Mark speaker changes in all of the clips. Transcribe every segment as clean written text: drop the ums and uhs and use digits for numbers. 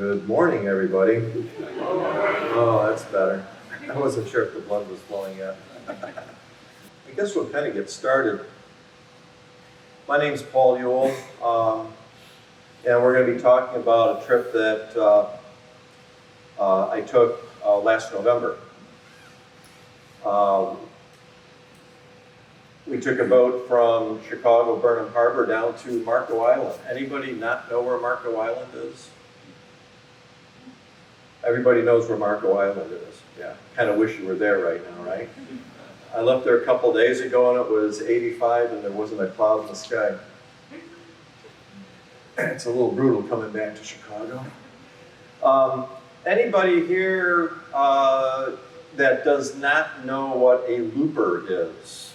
Speaker 1: Good morning, everybody. Oh, that's better. I wasn't sure if the blood was flowing yet. I guess we'll kind of get started. My name's Paul Ewell, and we're going to be talking about a trip that I took last November. We took a boat from Chicago, Burnham Harbor, down to Marco Island. Anybody not know where Marco Island is? Everybody knows where Marco Island is. Yeah, kind of wish you were there right now, right? I left there a couple days ago and it was 85 and there wasn't a cloud in the sky. It's a little brutal coming back to Chicago. Anybody here that does not know what a looper is?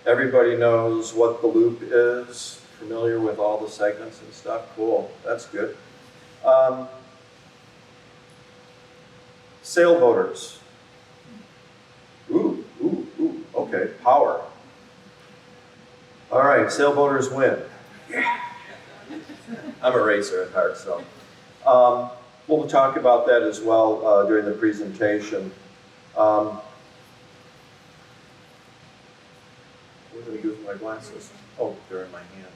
Speaker 1: Everybody knows what the loop is, familiar with all the segments and stuff? Cool, that's good. Sailboaters. Ooh, okay, power. All right, sailboaters win. Yeah. I'm a racer at heart, so. We'll talk about that as well during the presentation. Where did I use my glasses? Oh, they're in my hand.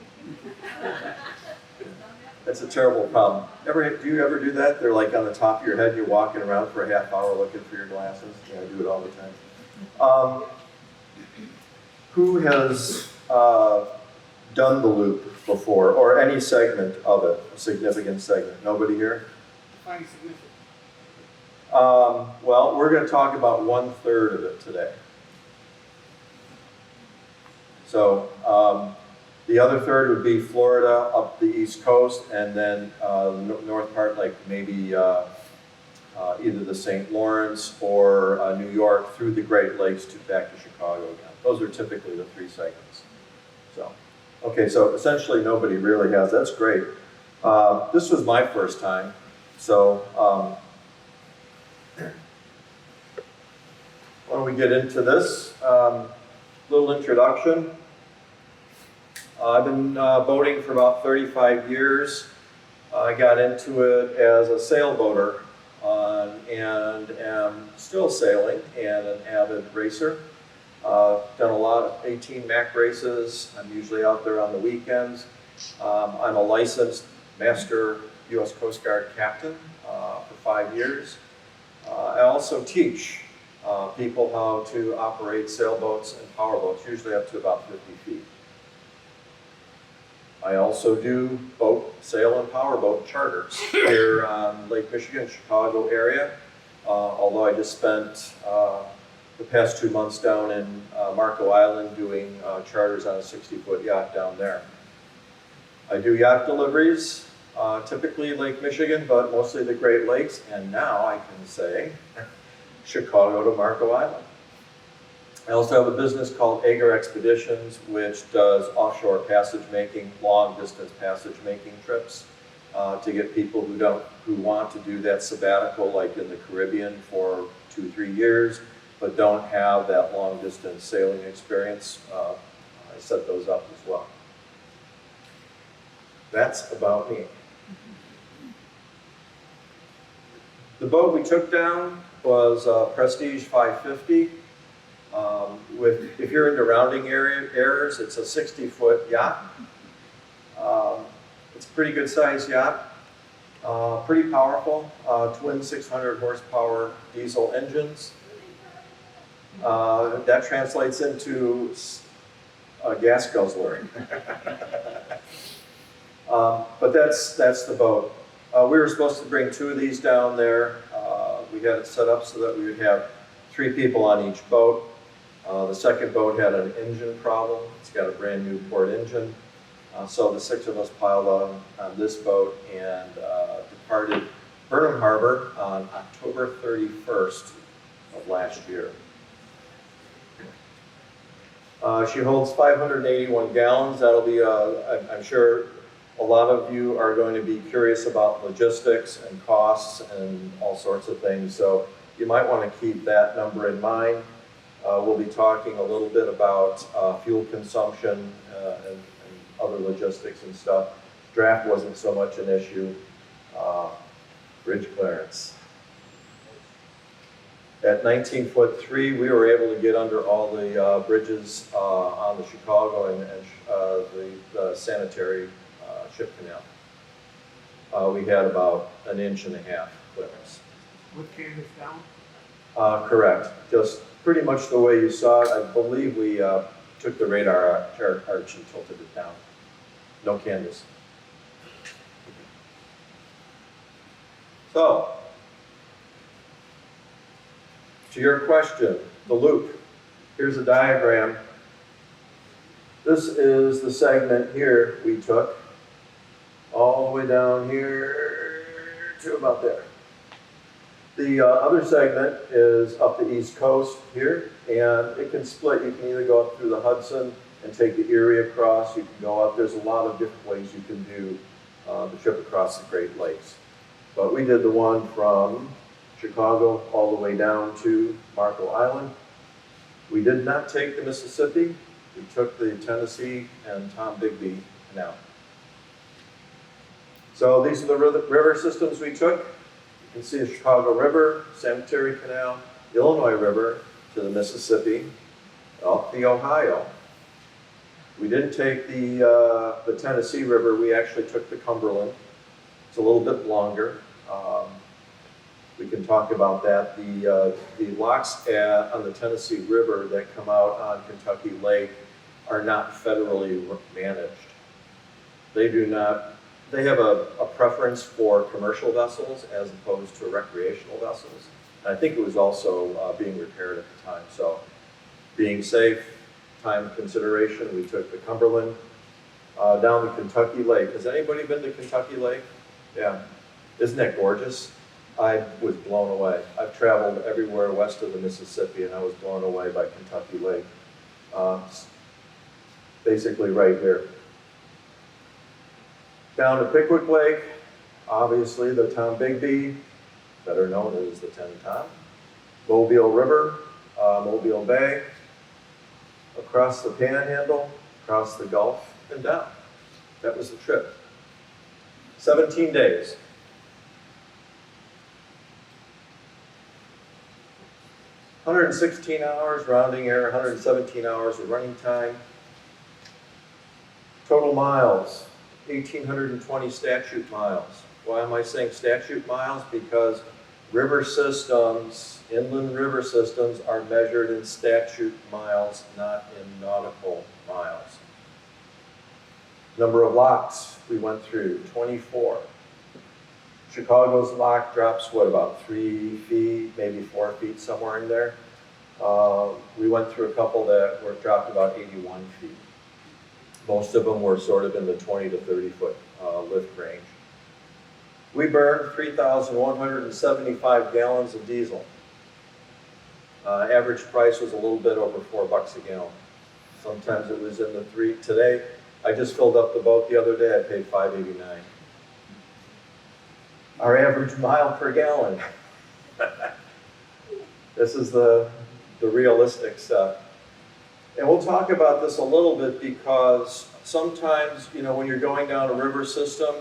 Speaker 1: That's a terrible problem. Do you ever do that? They're like on the top of your head, you're walking around for a half hour looking for your glasses. Yeah, I do it all the time. Who has done the loop before, or any segment of it, a significant segment? Nobody here?
Speaker 2: Define significant.
Speaker 1: Well, we're going to talk about 1/3 of it today. So, the other third would be Florida up the East Coast, and then north part, like maybe either the St. Lawrence or New York through the Great Lakes to back to Chicago again. Those are typically the three segments. So, okay, so essentially nobody really has. That's great. This was my first time, so why don't we get into this? Little introduction. I've been boating for about 35 years. I got into it as a sailboater and am still sailing and an avid racer. Done a lot of 18 Mac races. I'm usually out there on the weekends. I'm a licensed Master U.S. Coast Guard captain for 5 years. I also teach people how to operate sailboats and powerboats, usually up to about 50 feet. I also do boat, sail, and powerboat charters here on Lake Michigan, Chicago area. Although I just spent the past 2 months down in Marco Island doing charters on a 60-foot yacht down there. I do yacht deliveries, typically Lake Michigan, but mostly the Great Lakes, and now I can say Chicago to Marco Island. I also have a business called Aegir Expeditions, which does offshore passage making, long distance passage making trips to get people who want to do that sabbatical, like in the Caribbean for 2-3 years, but don't have that long distance sailing experience. I set those up as well. That's about me. The boat we took down was Prestige 550. If you're into rounding errors, it's a 60-foot yacht. It's a pretty good sized yacht, pretty powerful, twin 600 horsepower diesel engines. That translates into a gas guzzler. But that's the boat. We were supposed to bring 2 of these down there. We had it set up so that we would have 3 people on each boat. The second boat had an engine problem. It's got a brand new port engine. So the 6 of us piled on this boat and departed Burnham Harbor on October 31st of last year. She holds 581 gallons. That'll be, I'm sure a lot of you are going to be curious about logistics and costs and all sorts of things. So you might want to keep that number in mind. We'll be talking a little bit about fuel consumption and other logistics and stuff. Draft wasn't so much an issue. bridge clearance. At 19'3", we were able to get under all the bridges on the Chicago and the sanitary ship canal. We had about 1.5 inches clearance.
Speaker 2: With canvas down?
Speaker 1: Correct. Just pretty much the way you saw it. I believe we took the radar arch and tilted it down. No canvas. So, to your question, the loop. Here's a diagram. This is the segment here we took all the way down here to about there. The other segment is up the East Coast here, and it can split. You can either go up through the Hudson and take the Erie across. You can go up. There's a lot of different ways you can do the trip across the Great Lakes. But we did the one from Chicago all the way down to Marco Island. We did not take the Mississippi. We took the Tennessee and Tom Bigby Canal. So these are the river systems we took. You can see the Chicago River, Sanitary Canal, Illinois River to the Mississippi, up the Ohio. We didn't take the Tennessee River. We actually took the Cumberland. It's a little bit longer. We can talk about that. The locks on the Tennessee River that come out on Kentucky Lake are not federally managed. They do not. They have a preference for commercial vessels as opposed to recreational vessels. And I think it was also being repaired at the time. So being safe, time consideration, we took the Cumberland down the Kentucky Lake. Has anybody been to Kentucky Lake? Yeah. Isn't that gorgeous? I was blown away. I've traveled everywhere west of the Mississippi, and I was blown away by Kentucky Lake. Basically right here. Down to Pickwick Lake, obviously the Tom Bigby, better known as the 10 Tom. Mobile River, Mobile Bay, across the Panhandle, across the Gulf, and down. That was the trip. 17 days. $116 hours, rounding error, 117 hours of running time. Total miles, 1,820 statute miles. Why am I saying statute miles? Because river systems, inland river systems, are measured in statute miles, not in nautical miles. Number of locks we went through, 24. Chicago's lock drops, what, about 3 feet, maybe 4 feet, somewhere in there. We went through a couple that were dropped about 81 feet. Most of them were sort of in the 20 to 30 foot lift range. We burned 3,175 gallons of diesel. Average price was a little bit over $4 a gallon. Sometimes it was in the three. Today, I just filled up the boat the other day, I paid $5.89. Our average mile per gallon. This is the realistic stuff. And we'll talk about this a little bit because sometimes, you know, when you're going down a river system,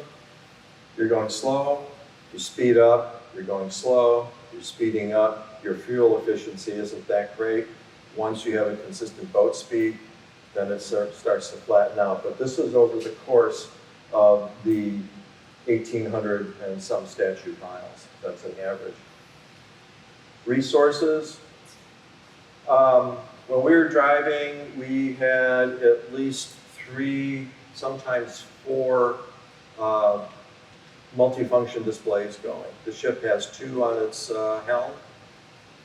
Speaker 1: you're going slow, you speed up, you're going slow, you're speeding up, your fuel efficiency isn't that great. Once you have a consistent boat speed, then it starts to flatten out. But this is over the course of the 1,800 and some statute miles. That's an average. Resources. When we were driving, we had at least 3, sometimes 4 multifunction displays going. The ship has 2 on its helm.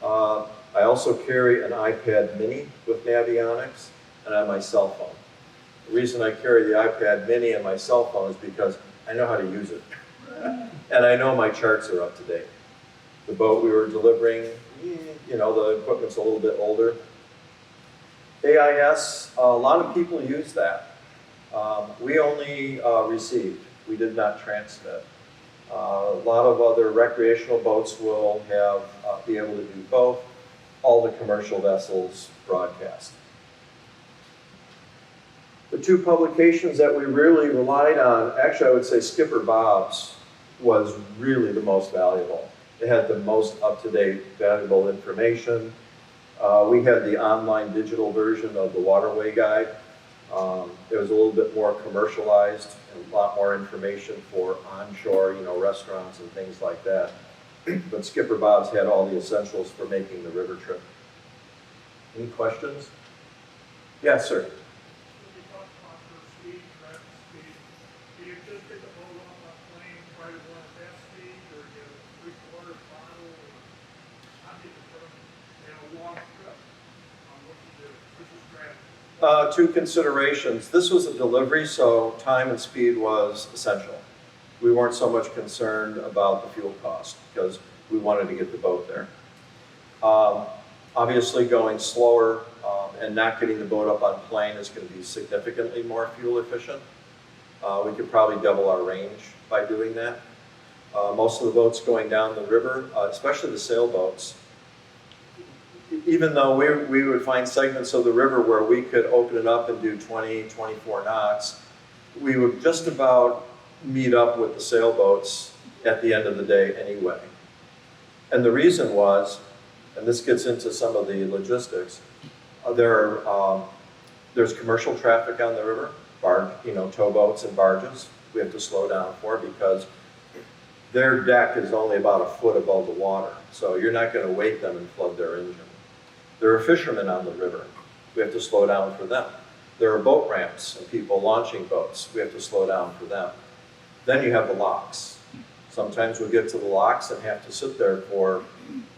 Speaker 1: I also carry an iPad mini with Navionics and on my cell phone. The reason I carry the iPad mini and my cell phone is because I know how to use it. And I know my charts are up to date. The boat we were delivering, you know, the equipment's a little bit older. AIS, a lot of people use that. We only received, we did not transmit. A lot of other recreational boats will have be able to do both. All the commercial vessels broadcast. The 2 publications that we really relied on, actually I would say Skipper Bob's was really the most valuable. It had the most up-to-date, valuable information. We had the online digital version of the Waterway Guide. It was a little bit more commercialized and a lot more information for onshore, restaurants and things like that. But Skipper Bob's had all the essentials for making the river trip. Any questions? Yes, sir. Two considerations. This was a delivery, so time and speed was essential. We weren't so much concerned about the fuel cost because we wanted to get the boat there. Obviously, going slower and not getting the boat up on plane is going to be significantly more fuel efficient. We could probably double our range by doing that. Most of the boats going down the river, especially the sailboats, even though we would find segments of the river where we could open it up and do 20, 24 knots, we would just about meet up with the sailboats at the end of the day anyway. And the reason was, and this gets into some of the logistics, there's commercial traffic on the river, towboats and barges we have to slow down for because their deck is only about a foot above the water. So you're not going to wake them and flood their engine. There are fishermen on the river. We have to slow down for them. There are boat ramps and people launching boats. We have to slow down for them. Then you have the locks. Sometimes we'll get to the locks and have to sit there for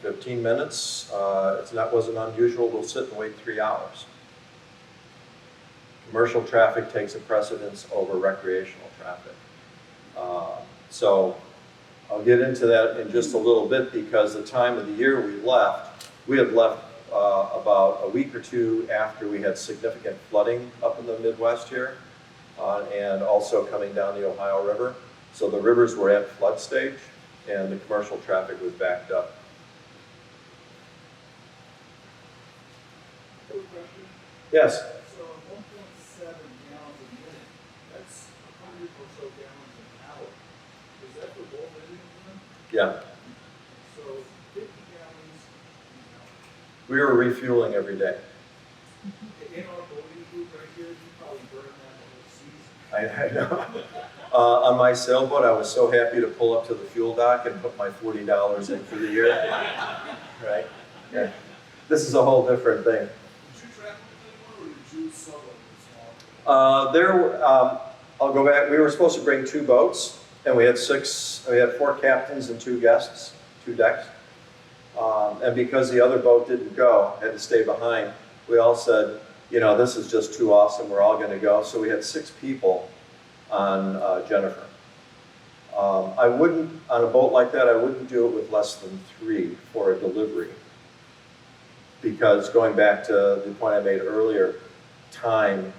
Speaker 1: 15 minutes. That wasn't unusual. We'll sit and wait 3 hours. Commercial traffic takes a precedence over recreational traffic. So I'll get into that in just a little bit because the time of the year we had left about a week or two after we had significant flooding up in the Midwest here and also coming down the Ohio River. So the rivers were at flood stage and the commercial traffic was backed up. Yes?
Speaker 2: So 1.7 gallons a minute, that's 100 or so gallons an hour. Is that for both engines?
Speaker 1: Yeah.
Speaker 2: So 50 gallons.
Speaker 1: We were refueling every day.
Speaker 2: In our boating group right here, you probably burn that whole season.
Speaker 1: I know. On my sailboat, I was so happy to pull up to the fuel dock and put my $40 in for the year. Right? Yeah. This is a whole different thing.
Speaker 2: Did you travel with anyone or did you solo this small?
Speaker 1: I'll go back. We were supposed to bring 2 boats, and we had 4 captains and 2 guests, 2 decks. And because the other boat didn't go, had to stay behind, we all said, this is just too awesome, we're all gonna go. So we had 6 people on Jennifer. I wouldn't, on a boat like that, I wouldn't do it with less than 3 for a delivery. Because going back to the point I made earlier, time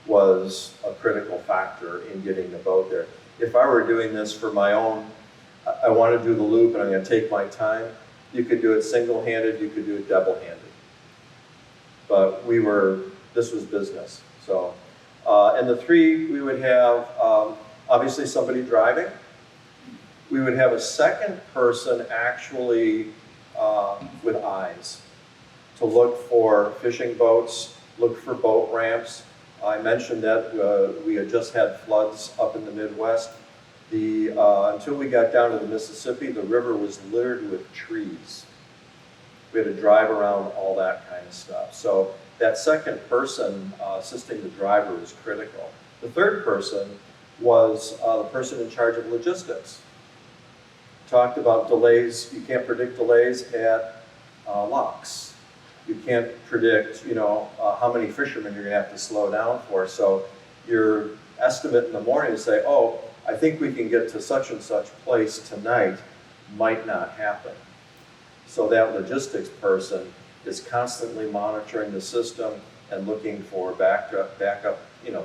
Speaker 1: was a critical factor in getting the boat there. If I were doing this for my own, I want to do the loop and I'm going to take my time, you could do it single-handed, you could do it double-handed. But this was business. So, and the 3, we would have obviously somebody driving. We would have a second person actually with eyes to look for fishing boats, look for boat ramps. I mentioned that we had just had floods up in the Midwest. Until we got down to the Mississippi, the river was littered with trees. We had to drive around all that kind of stuff. So that second person assisting the driver was critical. The third person was the person in charge of logistics. Talked about delays. You can't predict delays at locks. You can't predict, how many fishermen you're going to have to slow down for. So your estimate in the morning to say, oh, I think we can get to such and such place tonight might not happen. So that logistics person is constantly monitoring the system and looking for backup,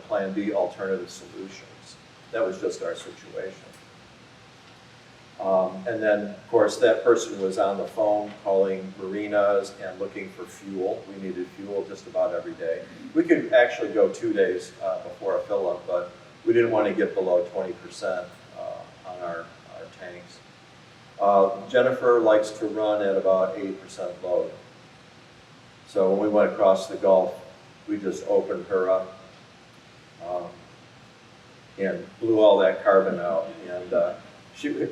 Speaker 1: plan B alternative solutions. That was just our situation. And then, of course, that person was on the phone calling marinas and looking for fuel. We needed fuel just about every day. We could actually go 2 days before a fill-up, but we didn't want to get below 20% on our tanks. Jennifer likes to run at about 80% load. So when we went across the Gulf, we just opened her up and blew all that carbon out. And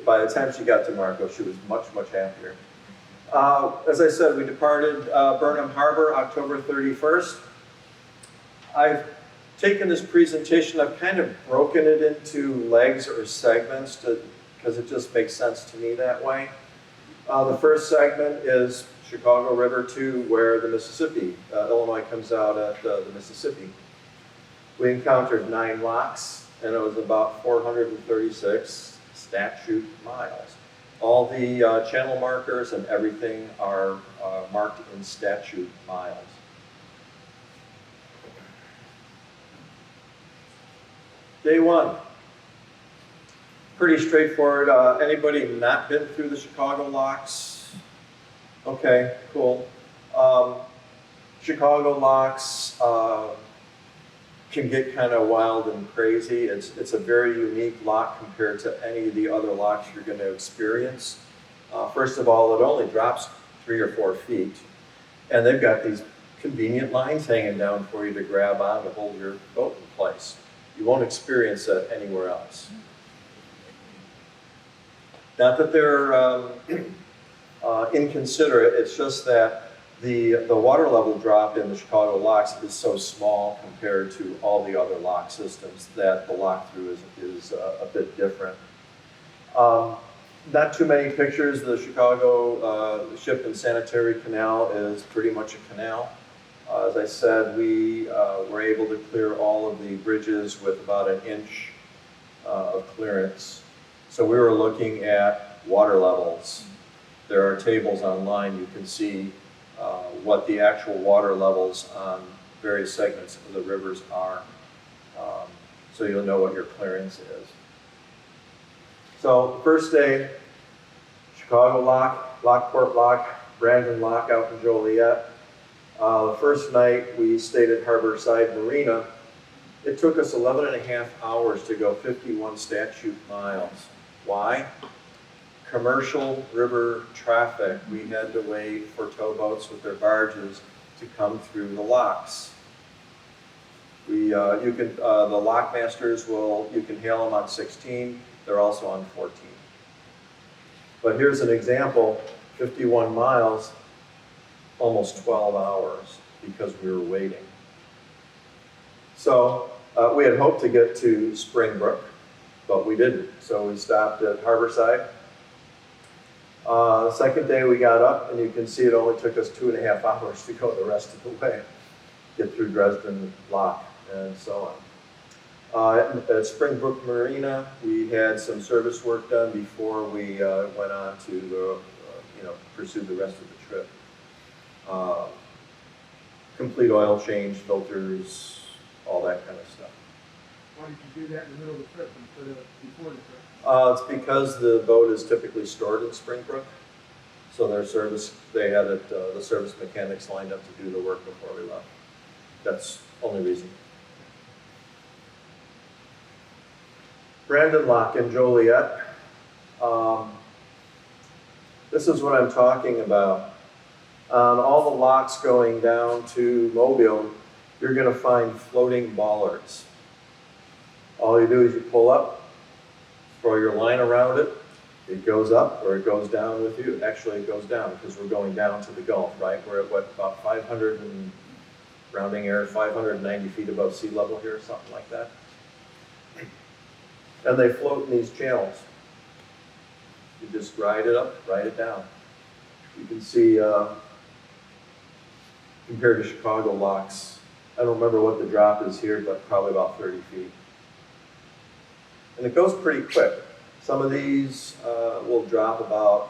Speaker 1: by the time she got to Marco, she was much, much happier. As I said, we departed Burnham Harbor October 31st. I've taken this presentation, I've kind of broken it into legs or segments because it just makes sense to me that way. The first segment is Chicago River to where the Mississippi, Illinois comes out at the Mississippi. We encountered 9 locks, and it was about 436 statute miles. All the channel markers and everything are marked in statute miles. Day 1, pretty straightforward. Anybody not been through the Chicago locks? Okay, cool. Chicago locks can get kind of wild and crazy. It's a very unique lock compared to any of the other locks you're going to experience. First of all, it only drops 3 or 4 feet, and they've got these convenient lines hanging down for you to grab on to hold your boat in place. You won't experience that anywhere else. Not that they're inconsiderate, it's just that the water level drop in the Chicago locks is so small compared to all the other lock systems that the lock through is a bit different. Not too many pictures. The Chicago Ship and Sanitary Canal is pretty much a canal. As I said, we were able to clear all of the bridges with about 1 inch of clearance. So we were looking at water levels. There are tables online. You can see what the actual water levels on various segments of the rivers are. So you'll know what your clearance is. So first day, Chicago Lock, Lockport Lock, Brandon Lock out in Joliet. The first night we stayed at Harborside Marina. It took us 11.5 hours to go 51 statute miles. Why? Commercial river traffic. We had to wait for towboats with their barges to come through the locks. The lockmasters you can hail them on 16. They're also on 14. But here's an example, 51 miles, almost 12 hours because we were waiting. So we had hoped to get to Springbrook, but we didn't. So we stopped at Harborside. The second day we got up, and you can see it only took us 2.5 hours to go the rest of the way, get through Dresden Lock and so on. At Springbrook Marina, we had some service work done before we went on to pursue the rest of the trip. Complete oil change, filters, all that kind of stuff.
Speaker 2: Why did you do that in the middle of the trip instead of before the trip?
Speaker 1: It's because the boat is typically stored in Springbrook, so the service mechanics lined up to do the work before we left. That's the only reason. Brandon Lock in Joliet. This is what I'm talking about. On all the locks going down to Mobile, you're going to find floating bollards. All you do is you pull up, throw your line around it, it goes up or it goes down with you. Actually, it goes down because we're going down to the Gulf, right? We're at about 500 and rounding error, 590 feet above sea level here, something like that. And they float in these channels. You just ride it up, ride it down. You can see, compared to Chicago locks, I don't remember what the drop is here, but probably about 30 feet. And it goes pretty quick. Some of these will drop about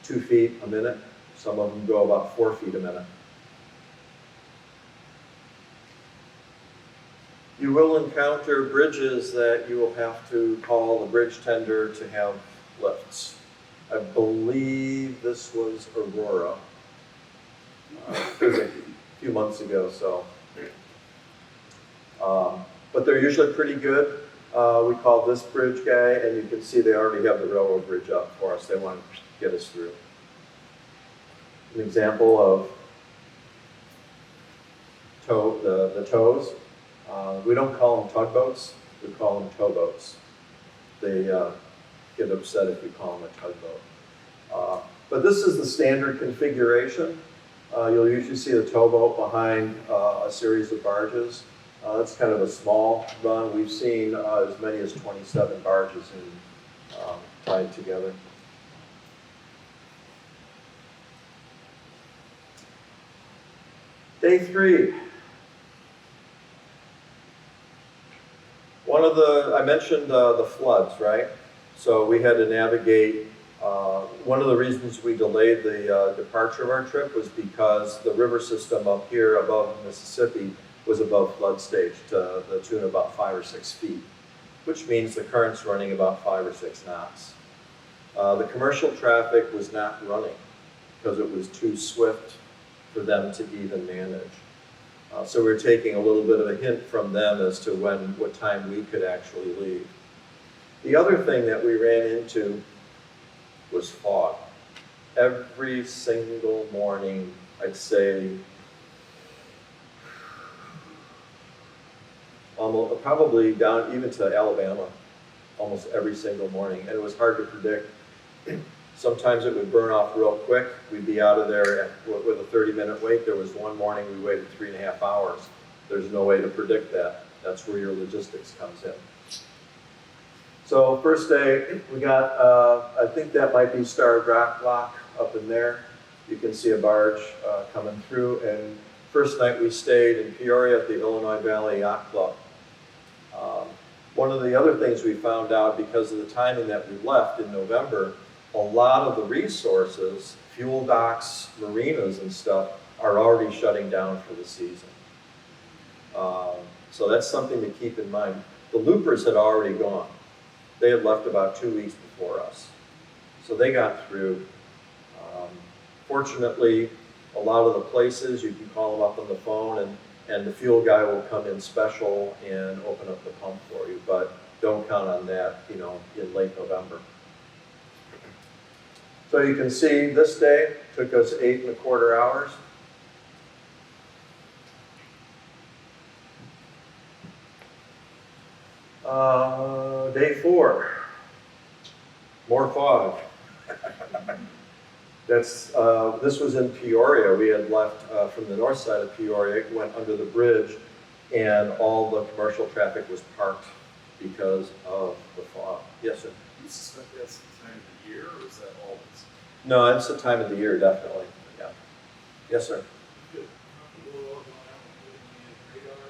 Speaker 1: 2 feet a minute. Some of them go about 4 feet a minute. You will encounter bridges that you will have to call the bridge tender to have lifts. I believe this was Aurora. It was a few months ago, so. But they're usually pretty good. we called this bridge guy, and you can see they already have the railroad bridge up for us. They want to get us through. An example of the tows. We don't call them tugboats, we call them towboats. They get upset if we call them a tugboat. But this is the standard configuration. You'll usually see a towboat behind a series of barges. That's kind of a small run. We've seen as many as 27 barges tied together. Day 3. I mentioned the floods, right? So we had to navigate. One of the reasons we delayed the departure of our trip was because the river system up here above Mississippi was above flood stage to the tune of about 5 or 6 feet, which means the current's running about 5 or 6 knots. The commercial traffic was not running because it was too swift for them to even manage. So we were taking a little bit of a hint from them as to what time we could actually leave. The other thing that we ran into was fog. Every single morning, I'd say, almost, probably down even to Alabama, almost every single morning, and it was hard to predict. Sometimes it would burn off real quick. We'd be out of there with a 30-minute wait. There was one morning we waited 3.5 hours. There's no way to predict that. That's where your logistics comes in. So first day, we got, I think that might be Star Rock Lock up in there. You can see a barge coming through. And first night we stayed in Peoria at the Illinois Valley Yacht Club. One of the other things we found out because of the timing that we left in November, a lot of the resources, fuel docks, marinas and stuff, are already shutting down for the season. So that's something to keep in mind. The loopers had already gone. They had left about 2 weeks before us. So they got through. Fortunately, a lot of the places, you can call them up on the phone and the fuel guy will come in special and open up the pump for you, but don't count on that, in late November. So you can see this day took us 8.25 hours. Day 4, more fog. This was in Peoria. We had left from the north side of Peoria, went under the bridge, and all the commercial traffic was parked because of the fog. Yes, sir?
Speaker 2: Do you suspect that's the time of the year, or is that always?
Speaker 1: No, it's the time of the year, definitely. Yeah. Yes, sir?
Speaker 2: Good. People all going out and putting in radar,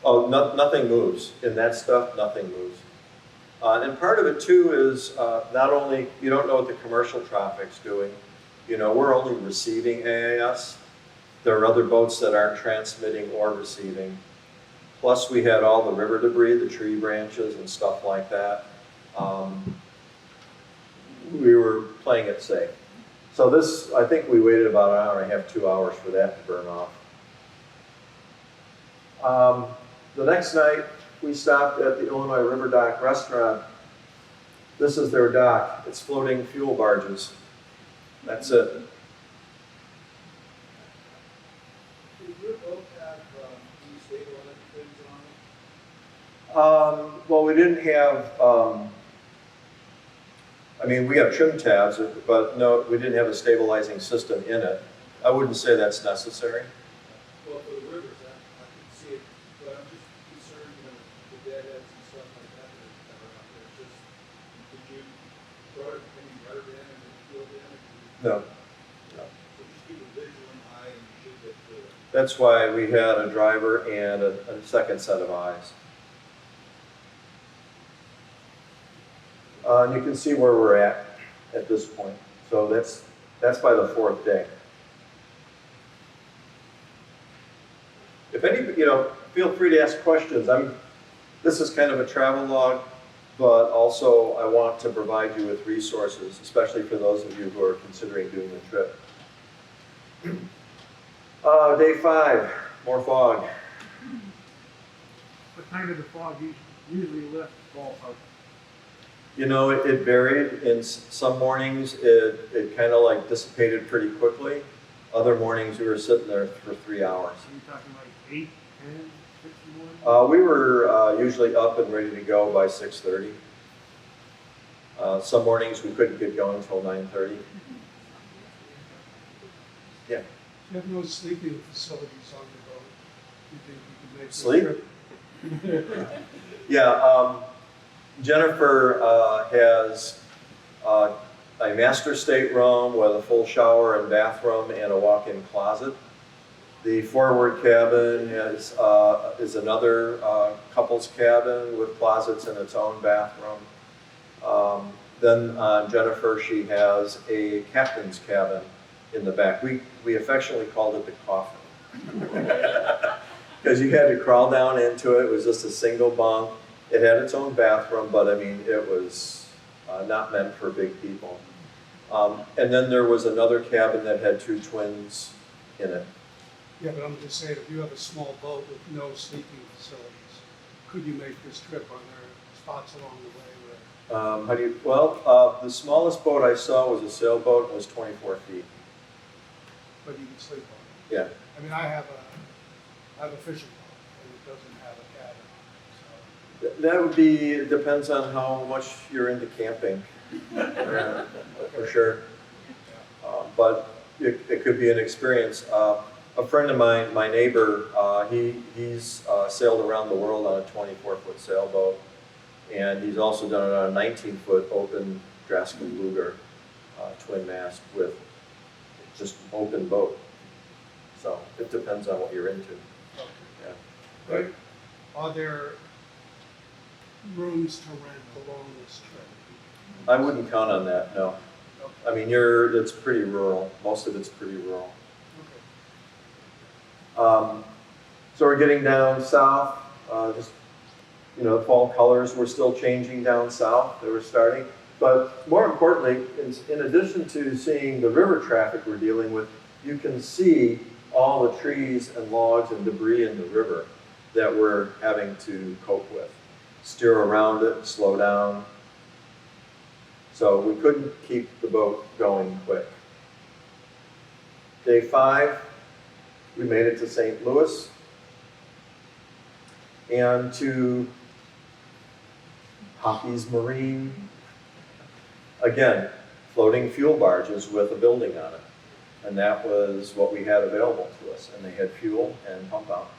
Speaker 1: Oh, nothing moves. In that stuff, nothing moves. And part of it too is not only, you don't know what the commercial traffic's doing. We're only receiving AAS. There are other boats that aren't transmitting or receiving. Plus we had all the river debris, the tree branches and stuff like that. We were playing it safe. So this, I think we waited about 1.5 hours, 2 hours for that to burn off. The next night, we stopped at the Illinois River Dock restaurant. This is their dock. It's floating fuel barges. That's it.
Speaker 2: Did your boat have any stabilizing things on it?
Speaker 1: Well, we didn't have, we have trim tabs, but no, we didn't have a stabilizing system in it. I wouldn't say that's necessary.
Speaker 2: Well, for the rivers, I can see it, but I'm just concerned, the deadheads and stuff like that that are out there. Just, did you rudder in and fuel in?
Speaker 1: No.
Speaker 2: So just keep a vigilant eye and you should get through it.
Speaker 1: That's why we had a driver and a second set of eyes. And you can see where we're at this point. So that's by the 4th day. If any, feel free to ask questions. This is kind of a travel log, but also I want to provide you with resources, especially for those of you who are considering doing the trip. Day 5, more fog.
Speaker 3: What time did the fog usually lift ballpark?
Speaker 1: You know, it varied. In some mornings, it kind of like dissipated pretty quickly. Other mornings, we were sitting there for 3 hours.
Speaker 3: Are you talking like 8, 10, 6 in the morning?
Speaker 1: We were usually up and ready to go by 6:30. Some mornings, we couldn't get going until 9:30. Yeah.
Speaker 2: You have no sleeping facilities on the boat. You think you can make this
Speaker 1: Sleep?
Speaker 2: trip?
Speaker 1: Yeah, Jennifer has a master stateroom with a full shower and bathroom and a walk-in closet. The forward cabin is another couple's cabin with closets and its own bathroom. Then on Jennifer, she has a captain's cabin in the back. We affectionately called it the coffin. Because you had to crawl down into it. It was just a single bunk. It had its own bathroom, but I mean, it was not meant for big people. And then there was another cabin that had 2 twins in it.
Speaker 2: Yeah, but I'm just saying, if you have a small boat with no sleeping facilities, could you make this trip? Are there spots along the way where,
Speaker 1: The smallest boat I saw was a sailboat and was 24 feet.
Speaker 2: but you can sleep on it?
Speaker 1: Yeah.
Speaker 2: I mean, I have a fishing boat, and it doesn't have a cabin, so.
Speaker 1: That would be, it depends on how much you're into camping, for sure. But it could be an experience. A friend of mine, my neighbor, he's sailed around the world on a 24-foot sailboat, and he's also done it on a 19-foot open Draskin Luger twin mast with just an open boat. So it depends on what you're into. Yeah.
Speaker 2: But are there rooms to rent along this trip?
Speaker 1: I wouldn't count on that, no. I mean, it's pretty rural. Most of it's pretty rural.
Speaker 2: Okay.
Speaker 1: So we're getting down south. The fall colors were still changing down south. They were starting. But more importantly, in addition to seeing the river traffic we're dealing with, you can see all the trees and logs and debris in the river that we're having to cope with. Steer around it, slow down. So we couldn't keep the boat going quick. Day 5, we made it to St. Louis and to Hockey's Marine. Again, floating fuel barges with a building on it. And that was what we had available to us. And they had fuel and pump out.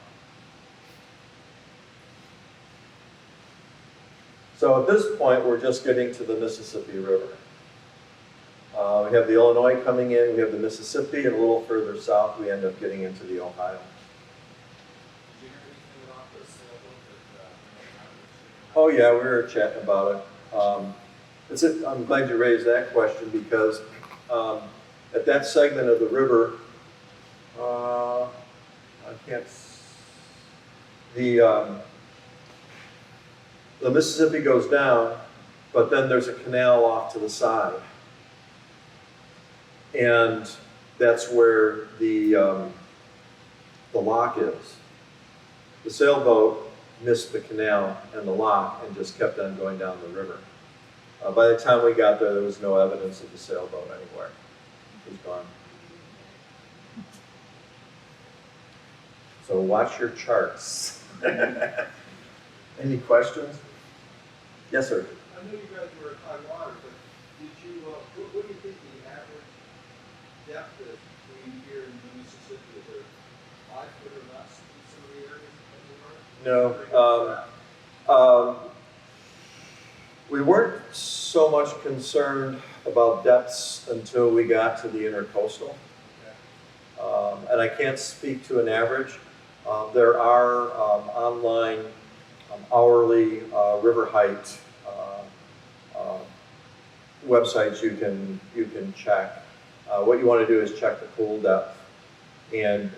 Speaker 1: So at this point, we're just getting to the Mississippi River. We have the Illinois coming in, we have the Mississippi, and a little further south, we end up getting into the Ohio.
Speaker 4: Did you hear anything about this sailboat that,
Speaker 1: Oh yeah, we were chatting about it. I'm glad you raised that question because at that segment of the river, the Mississippi goes down, but then there's a canal off to the side. And that's where the lock is. The sailboat missed the canal and the lock and just kept on going down the river. By the time we got there was no evidence of the sailboat anywhere. It was gone. So watch your charts. Any questions? Yes, sir.
Speaker 2: I know you guys were at high water, but did you, what do you think the average depth is between here and the Mississippi? Is there 5 foot or less in some of the areas that you were?
Speaker 1: No. We weren't so much concerned about depths until we got to the intercoastal. And I can't speak to an average. There are online hourly river height websites you can check. What you want to do is check the pool depth. And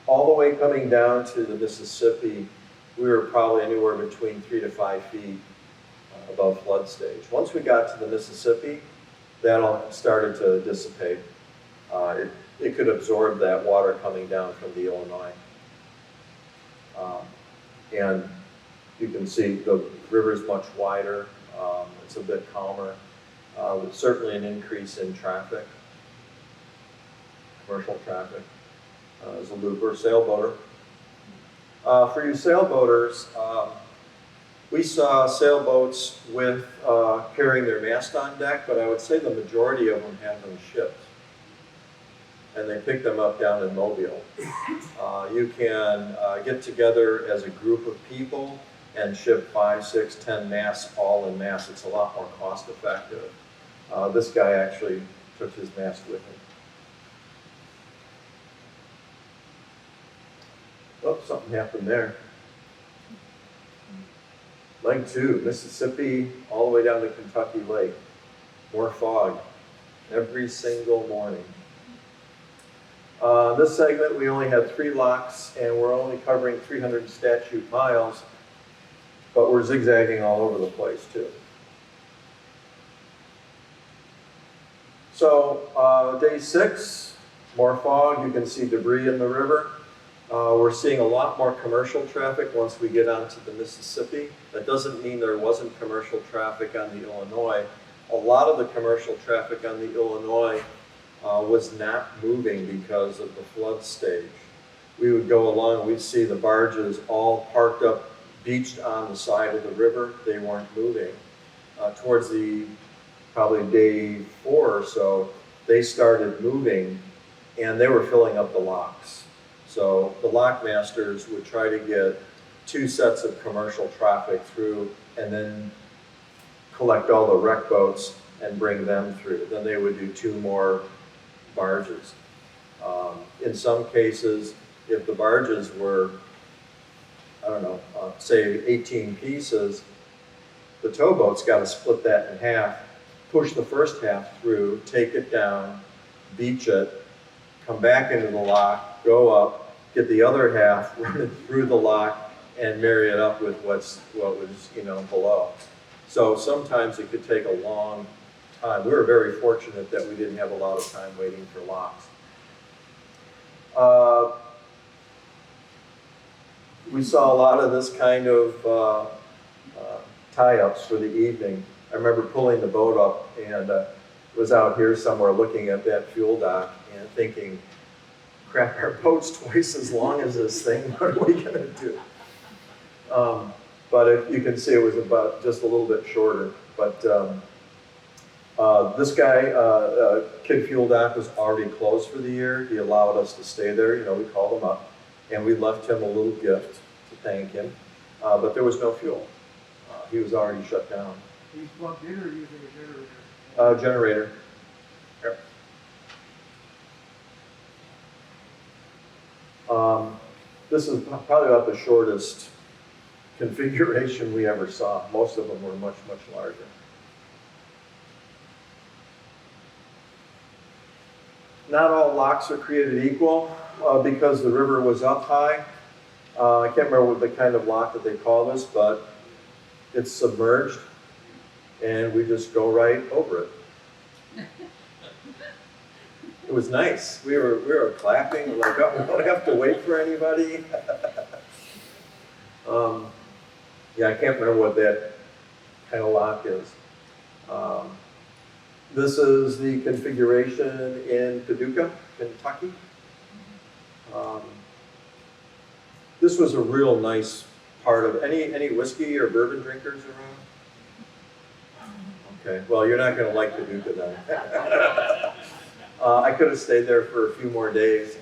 Speaker 1: all the way coming down to the Mississippi, we were probably anywhere between 3 to 5 feet above flood stage. Once we got to the Mississippi, that all started to dissipate. It could absorb that water coming down from the Illinois. And You can see the river is much wider. It's a bit calmer. With certainly an increase in traffic, commercial traffic. There's a looper, sailboater. For you sailboaters, we saw sailboats with carrying their mast on deck, but I would say the majority of them have them shipped. And they pick them up down in Mobile. You can get together as a group of people and ship 5, 6, 10 masts all in mass. It's a lot more cost effective. This guy actually took his mast with him. Oh, something happened there. Leg 2, Mississippi, all the way down to Kentucky Lake. More fog every single morning. This segment, we only had 3 locks, and we're only covering 300 statute miles, but we're zigzagging all over the place too. So day 6, more fog. You can see debris in the river. We're seeing a lot more commercial traffic once we get onto the Mississippi. That doesn't mean there wasn't commercial traffic on the Illinois. A lot of the commercial traffic on the Illinois was not moving because of the flood stage. We would go along, we'd see the barges all parked up, beached on the side of the river. They weren't moving. Towards probably day 4 or so, they started moving, and they were filling up the locks. So the lock masters would try to get 2 sets of commercial traffic through and then collect all the wreck boats and bring them through. Then they would do 2 more barges. In some cases, if the barges were, I don't know, say 18 pieces, the towboat's got to split that in half, push the first half through, take it down, beach it, come back into the lock, go up, get the other half, run it through the lock, and marry it up with what was below. So sometimes it could take a long time. We were very fortunate that we didn't have a lot of time waiting for locks. We saw a lot of this kind of tie-ups for the evening. I remember pulling the boat up and was out here somewhere looking at that fuel dock and thinking, crap, our boat's twice as long as this thing, what are we gonna do? But if you can see, it was about just a little bit shorter. But this guy, Kid Fuel Dock, was already closed for the year. He allowed us to stay there. We called him up, and we left him a little gift to thank him. But there was no fuel. He was already shut down.
Speaker 3: He's plugged in or using a generator?
Speaker 1: Generator. Yep. This is probably about the shortest configuration we ever saw. Most of them were much, much larger. Not all locks are created equal because the river was up high. I can't remember what the kind of lock that they call this, but it's submerged, and we just go right over it. It was nice. We were clapping, like, oh, we don't have to wait for anybody. Yeah, I can't remember what that kind of lock is. This is the configuration in Paducah, Kentucky. This was a real nice part of any whiskey or bourbon drinkers around? Okay, well, you're not going to like Paducah then. I could have stayed there for a few more days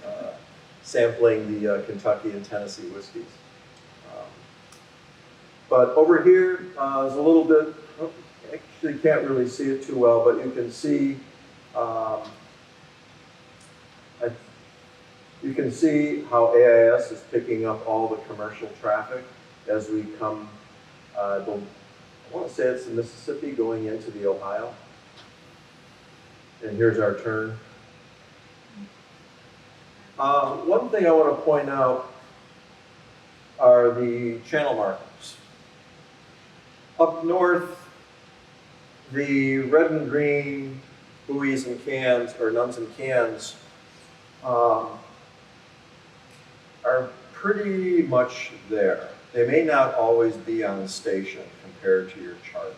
Speaker 1: sampling the Kentucky and Tennessee whiskeys. But over here is a little bit, actually can't really see it too well, but you can see how AIS is picking up all the commercial traffic as we come, I want to say it's the Mississippi going into the Ohio. And here's our turn. One thing I want to point out are the channel markers. Up north, the red and green buoys and cans, or nuns and cans, are pretty much there. They may not always be on the station compared to your chart.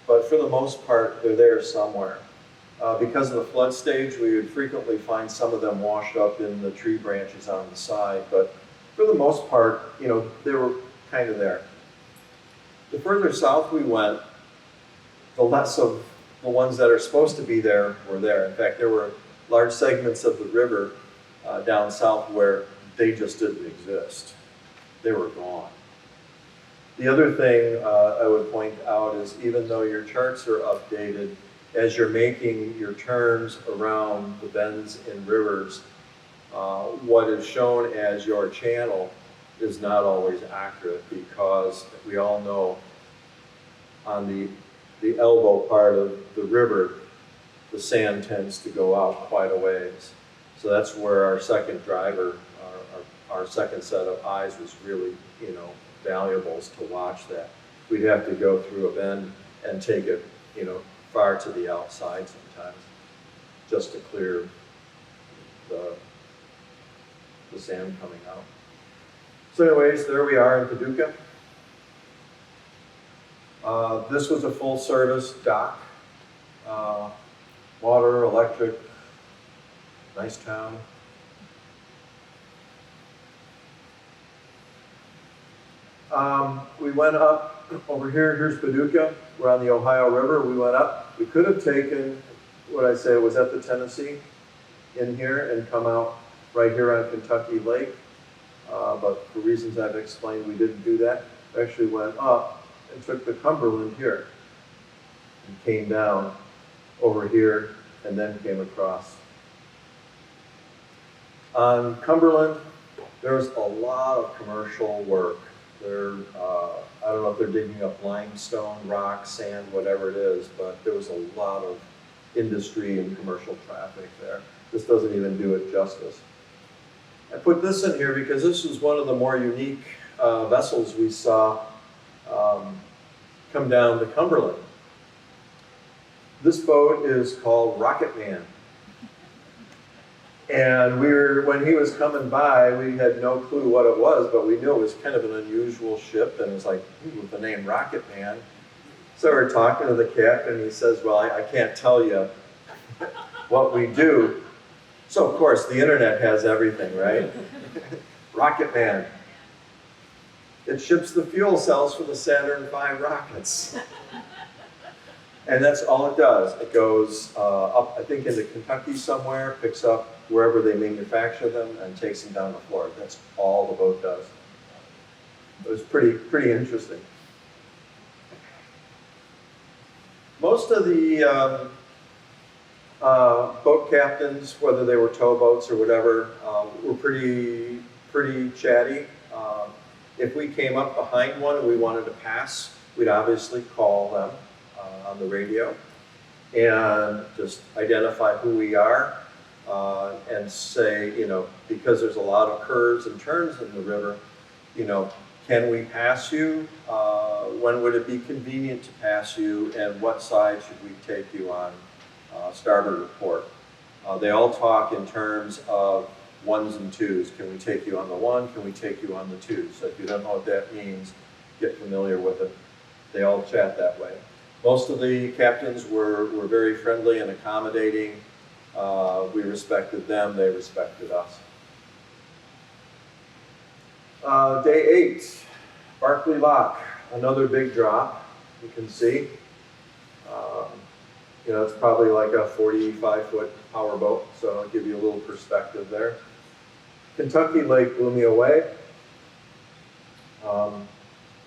Speaker 1: But for the most part, they're there somewhere. Because of the flood stage, we would frequently find some of them washed up in the tree branches on the side, but for the most part, you know, they were kind of there. The further south we went, the less of the ones that are supposed to be there were there. In fact, there were large segments of the river down south where they just didn't exist. They were gone. The other thing I would point out is even though your charts are updated, as you're making your turns around the bends in rivers, what is shown as your channel is not always accurate because we all know on the elbow part of the river, the sand tends to go out quite a ways. So that's where our second driver, our second set of eyes was really, you know, valuables to watch that. We'd have to go through a bend and take it, you know, far to the outside sometimes, just to clear the sand coming out. So anyways, there we are in Paducah. This was a full service dock. Water, electric, nice town. We went up over here, here's Paducah. We're on the Ohio River. We went up. We could have taken what I say was at the Tennessee in here and come out right here on Kentucky Lake. But for reasons I've explained, we didn't do that. We actually went up and took the Cumberland here and came down over here and then came across. On Cumberland, there's a lot of commercial work. I don't know if they're digging up limestone, rock, sand, whatever it is, but there was a lot of industry and commercial traffic there. This doesn't even do it justice. I put this in here because this is one of the more unique vessels we saw come down the Cumberland. This boat is called Rocket Man. And when he was coming by, we had no clue what it was, but we knew it was kind of an unusual ship, and it was like, with the name Rocket Man. So we're talking to the captain, and he says, well, I can't tell you what we do. So of course, the internet has everything, right? Rocket Man. It ships the fuel cells for the Saturn V rockets. And that's all it does. It goes up, I think, into Kentucky somewhere, picks up wherever they manufacture them, and takes them down to Florida. That's all the boat does. It was pretty interesting. Most of the boat captains, whether they were towboats or whatever, were pretty chatty. If we came up behind one and we wanted to pass, we'd obviously call them on the radio and just identify who we are and say, you know, because there's a lot of curves and turns in the river, you know, can we pass you? When would it be convenient to pass you? And what side should we take you on starboard or port? They all talk in terms of ones and twos. Can we take you on the one? Can we take you on the two? So if you don't know what that means, get familiar with it. They all chat that way. Most of the captains were very friendly and accommodating. We respected them, they respected us. Day 8, Barkley Lock, another big drop, you can see. You know, it's probably like a 45-foot power boat, so I'll give you a little perspective there. Kentucky Lake blew me away.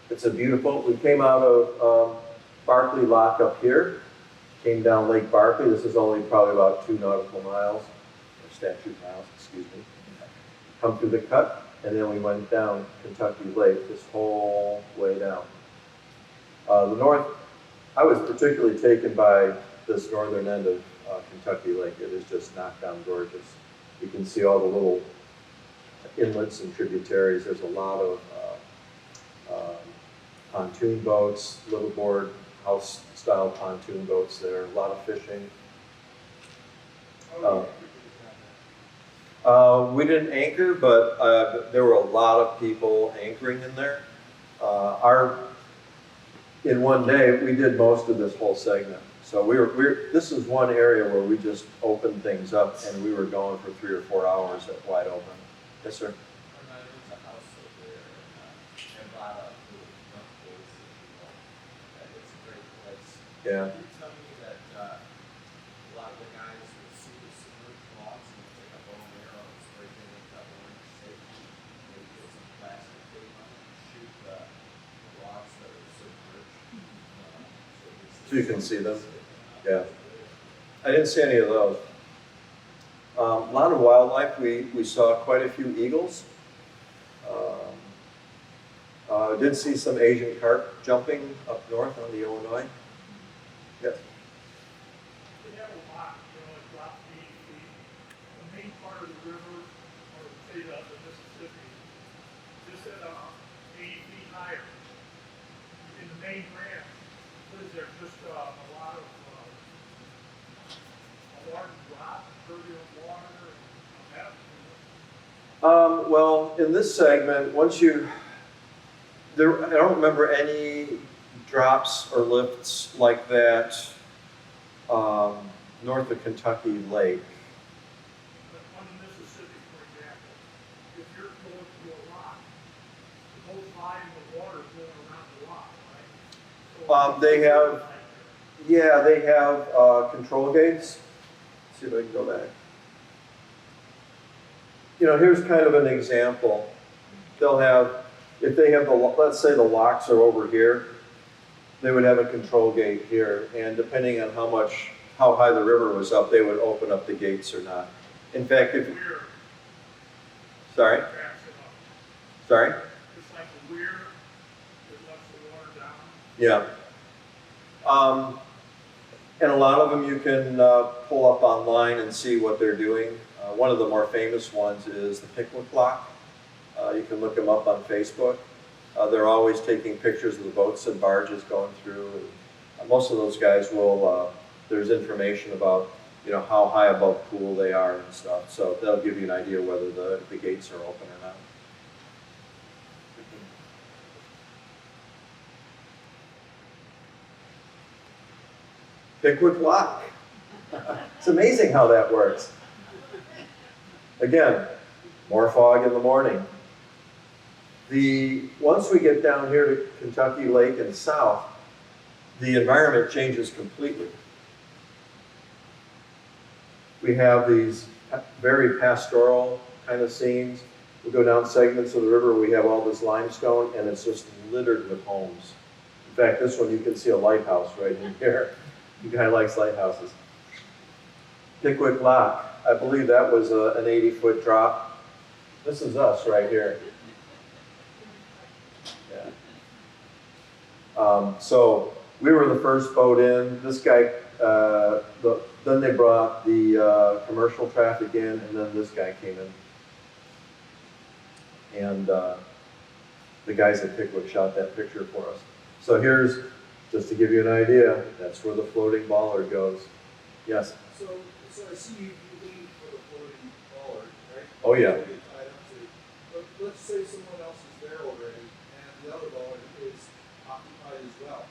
Speaker 1: It's a beautiful, we came out of Barkley Lock up here, came down Lake Barkley. This is only probably about 2 nautical miles, or statute miles, excuse me. Come through the cut, and then we went down Kentucky Lake this whole way down. The north, I was particularly taken by this northern end of Kentucky Lake. It is just knocked down gorgeous. You can see all the little inlets and tributaries. There's a lot of pontoon boats, littleboard, house-style pontoon boats there, a lot of fishing. We didn't anchor, but there were a lot of people anchoring in there. In one day, we did most of this whole segment. So this is one area where we just opened things up and we were going for 3 or 4 hours at wide open. Yes, sir?
Speaker 4: Or not, there was a house over there, and a lot of young boys, it's a great place.
Speaker 1: Yeah.
Speaker 4: Can you tell me that, a lot of the guys will see the submerged logs and they'll take a bow and arrow and spray paint it double orange safety, maybe put some plastic tape on it and shoot the logs that are submerged.
Speaker 1: So you can see them? Yeah. I didn't see any of those. A lot of wildlife. We saw quite a few eagles. Did see some Asian carp jumping up north on the Illinois. Yes.
Speaker 3: They have a lot, like drop feet, the main part of the river, or say the Mississippi, just at 80 feet higher. In the main branch, what is there, just a lot of, a large drop, turbulent water, and that.
Speaker 1: Well, in this segment, I don't remember any drops or lifts like that north of Kentucky Lake.
Speaker 3: On the Mississippi, for example, if you're going to a rock, the whole volume of water is going around the rock, right? So
Speaker 1: They have control gates. Let's see if I can go back. Here's kind of an example. They'll have, if they have let's say the locks are over here, they would have a control gate here, and depending on how high the river was up, they would open up the gates or not. In fact,
Speaker 3: Weir
Speaker 1: sorry,
Speaker 3: backs it up.
Speaker 1: sorry,
Speaker 3: It's like a weir that lets the water down.
Speaker 1: yeah. And a lot of them you can pull up online and see what they're doing. One of the more famous ones is the Pickwick Lock. You can look them up on Facebook. They're always taking pictures of the boats and barges going through. And most of those guys will, there's information about, how high above pool they are and stuff. So that'll give you an idea whether the gates are open or not. Pickwick Lock. It's amazing how that works. Again, more fog in the morning. Once we get down here to Kentucky Lake and south, the environment changes completely. We have these very pastoral kind of scenes. We go down segments of the river, we have all this limestone, and it's just littered with homes. In fact, this one you can see a lighthouse right in here. The guy likes lighthouses. Pickwick Lock, I believe that was an 80-foot drop. This is us right here. Yeah. So we were the first boat in. This guy, then they brought the commercial traffic in, and then this guy came in. And the guys at Pickwick shot that picture for us. So here's, just to give you an idea, that's where the floating bollard goes. Yes?
Speaker 2: So I see you lean for the floating bollard, right?
Speaker 1: Oh, yeah.
Speaker 2: You get tied up to. But let's say someone else is there already, and the other bollard is occupied as well.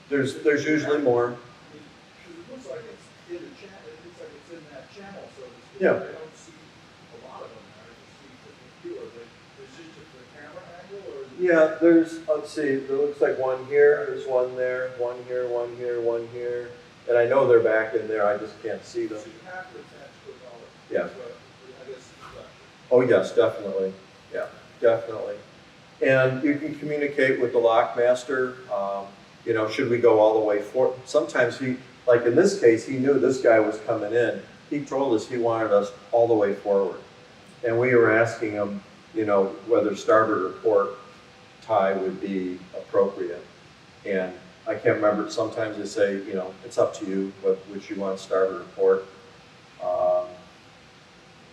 Speaker 1: There's usually more.
Speaker 2: Because it looks like it's in a channel, it looks like it's in that channel, so to speak.
Speaker 1: Yeah.
Speaker 2: I don't see a lot of them there, I just see just a few of them. Is it just the camera angle, or is it?
Speaker 1: Yeah, let's see, there looks like one here, there's one there, one here, one here, one here. And I know they're back in there, I just can't see them.
Speaker 2: So you have to attach to a bollard.
Speaker 1: Yeah.
Speaker 2: That's what I guess is the question.
Speaker 1: Oh, yes, definitely. Yeah, definitely. And you can communicate with the lockmaster, should we go all the way forward? Sometimes like in this case, he knew this guy was coming in. He told us he wanted us all the way forward. And we were asking him, whether starboard or port tie would be appropriate. And I can't remember, sometimes they say, it's up to you, which you want, starboard or port.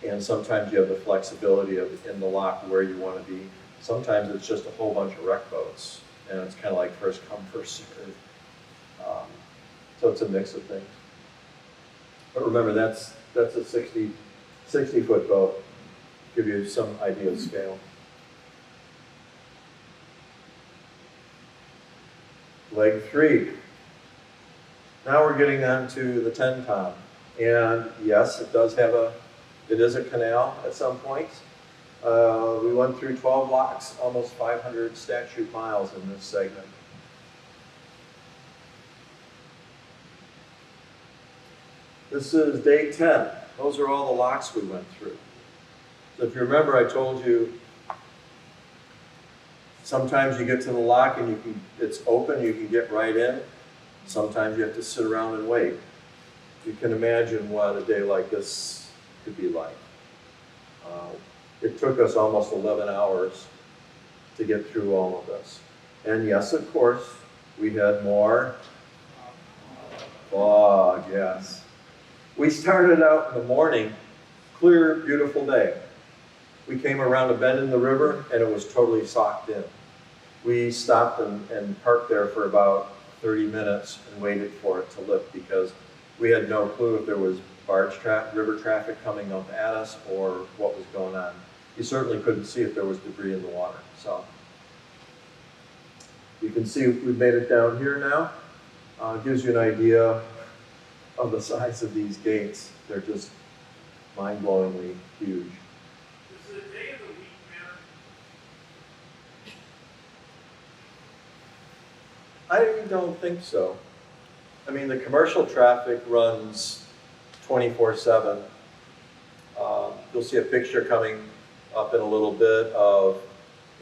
Speaker 1: And sometimes you have the flexibility in the lock where you want to be. Sometimes it's just a whole bunch of wreck boats, and it's kind of like first come, first served. So it's a mix of things. But remember, that's a 60 60-foot boat, give you some idea of scale. Leg 3. Now we're getting on to the 10-ton. And yes, it is a canal at some points. We went through 12 locks, almost 500 statute miles in this segment. This is day 10. Those are all the locks we went through. So if you remember, I told you sometimes you get to the lock and it's open, you can get right in. Sometimes you have to sit around and wait. You can imagine what a day like this could be like. It took us almost 11 hours to get through all of this. And yes, of course, we had more fog, yes. We started out in the morning, clear, beautiful day. We came around a bend in the river and it was totally socked in. We stopped and parked there for about 30 minutes and waited for it to lift because we had no clue if there was river traffic coming up at us or what was going on. You certainly couldn't see if there was debris in the water. So you can see we've made it down here now. Gives you an idea of the size of these gates. They're just mind-blowingly huge.
Speaker 3: Is it a day of the week matter?
Speaker 1: I don't think so. I mean, the commercial traffic runs 24/7. You'll see a picture coming up in a little bit of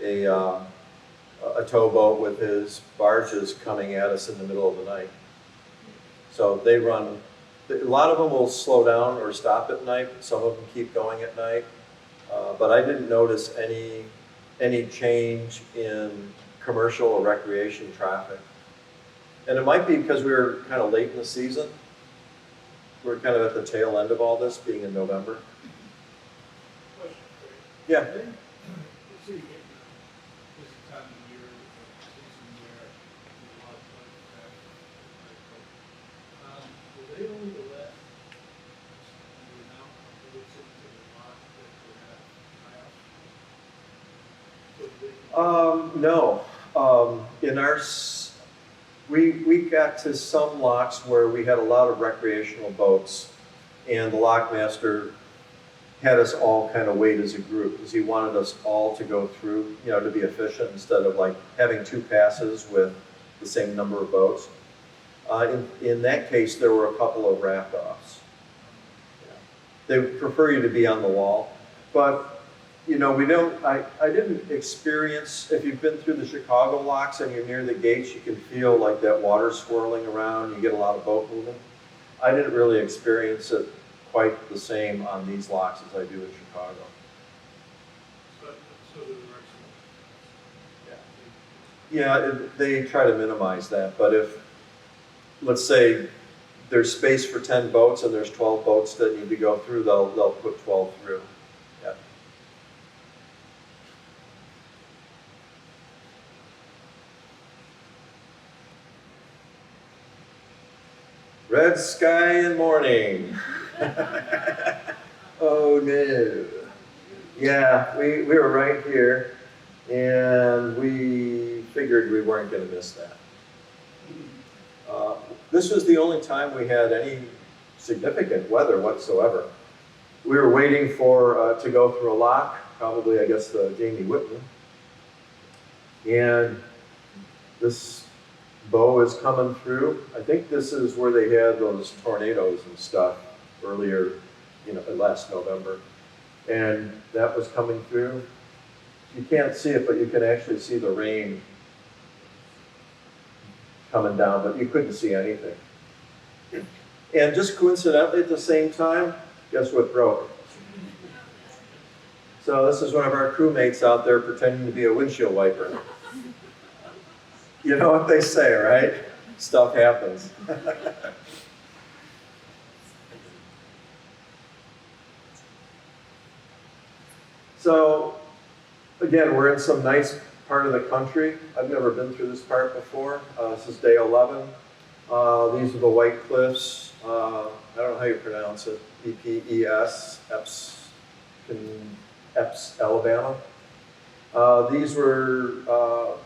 Speaker 1: a towboat with his barges coming at us in the middle of the night. So they run, a lot of them will slow down or stop at night. Some of them keep going at night. But I didn't notice any change in commercial or recreation traffic. And it might be because we were kind of late in the season. We're kind of at the tail end of all this, being in November.
Speaker 2: Question, Craig.
Speaker 1: Yeah.
Speaker 2: Let's say you get this time of year, season where there's a lot of flood traffic. Will they only let the amount of bullets into the lot that they have high up? So they can
Speaker 1: No. In our, we got to some locks where we had a lot of recreational boats, and the lockmaster had us all kind of wait as a group because he wanted us all to go through, to be efficient instead of like having 2 passes with the same number of boats. In that case, there were a couple of raft-offs. They prefer you to be on the wall, but we don't, I didn't experience, if you've been through the Chicago locks and you're near the gates, you can feel like that water swirling around, you get a lot of boat movement. I didn't really experience it quite the same on these locks as I do in Chicago.
Speaker 2: So the direction.
Speaker 1: Yeah, they try to minimize that, but if, let's say, there's space for 10 boats and there's 12 boats that need to go through, they'll put 12 through. Yeah. Red sky and morning. Oh no. Yeah, we were right here and we figured we weren't going to miss that. This was the only time we had any significant weather whatsoever. We were waiting for to go through a lock, probably I guess the Jamie Whitman, and this bow is coming through. I think this is where they had those tornadoes and stuff earlier, last November, and that was coming through. You can't see it, but you can actually see the rain coming down, but you couldn't see anything. And just coincidentally at the same time, guess what broke? So this is one of our crewmates out there pretending to be a windshield wiper. You know what they say, right? Stuff happens. So, again, we're in some nice part of the country. I've never been through this part before. This is day 11. These are the White Cliffs. I don't know how you pronounce it. EPES, Epps, Alabama. These were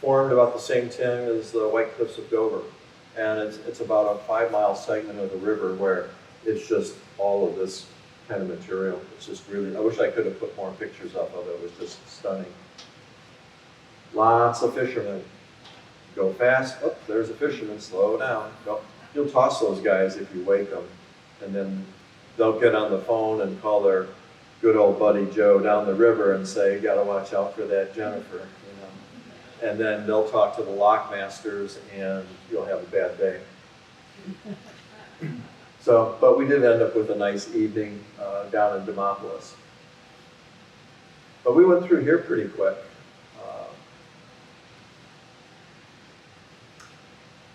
Speaker 1: formed about the same time as the White Cliffs of Dover. And it's about a 5-mile segment of the river where it's just all of this kind of material. It's just really, I wish I could have put more pictures up of it. It was just stunning. Lots of fishermen. Go fast, oh, there's a fisherman, slow down. You'll toss those guys if you wake them. And then they'll get on the phone and call their good old buddy Joe down the river and say, you gotta watch out for that Jennifer, you know. And then they'll talk to the lock masters and you'll have a bad day. So, but we did end up with a nice evening down in Demopolis. But we went through here pretty quick.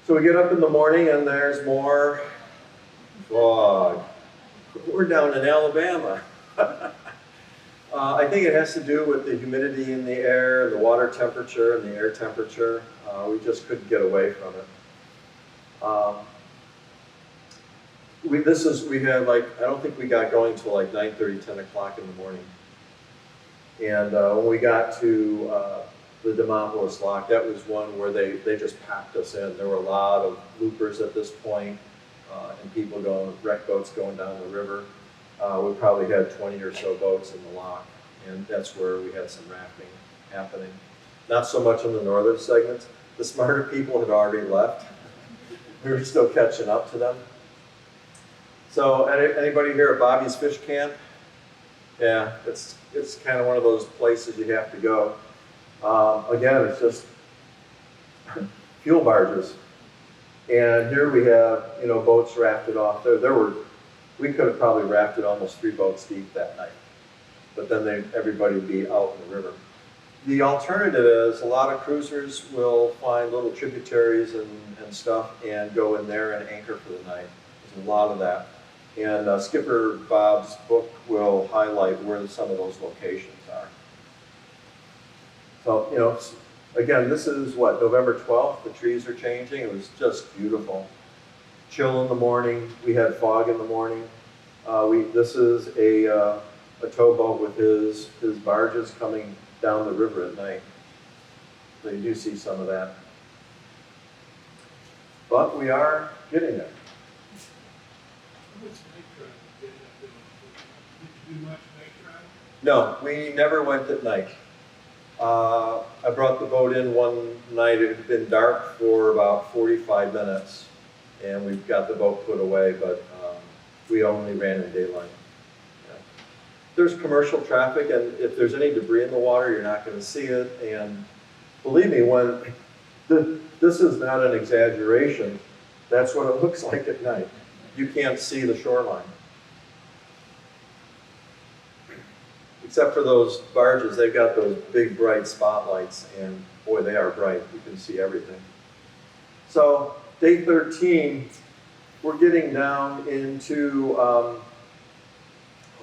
Speaker 1: So we get up in the morning and there's more fog. We're down in Alabama. I think it has to do with the humidity in the air, the water temperature, and the air temperature. We just couldn't get away from it. We had like, I don't think we got going till like 9:30, 10 o'clock in the morning. And when we got to the Demopolis Lock, that was one where they just packed us in. There were a lot of loopers at this point, and people wreck boats going down the river. We probably had 20 or so boats in the lock, and that's where we had some rafting happening. Not so much in the northern segments. The smarter people had already left. We were still catching up to them. So anybody here at Bobby's Fish Camp? Yeah, it's kind of one of those places you have to go. Again, it's just fuel barges. And here we have, you know, boats rafted off. We could have probably rafted almost 3 boats deep that night. But then everybody would be out in the river. The alternative is a lot of cruisers will find little tributaries and stuff and go in there and anchor for the night. There's a lot of that. And Skipper Bob's book will highlight where some of those locations are. So, you know, again, this is what, November 12th, the trees are changing. It was just beautiful. Chill in the morning, we had fog in the morning. This is a towboat with his barges coming down the river at night. So you do see some of that. But we are getting there.
Speaker 2: How much night travel did you do? Did you do much night travel?
Speaker 1: No, we never went at night. I brought the boat in one night. It had been dark for about 45 minutes, and we got the boat put away, but we only ran in daylight. Yeah. There's commercial traffic, and if there's any debris in the water, you're not going to see it. And believe me, this is not an exaggeration. That's what it looks like at night. You can't see the shoreline. Except for those barges, they've got those big bright spotlights, and boy, they are bright. You can see everything. So day 13, we're getting down into,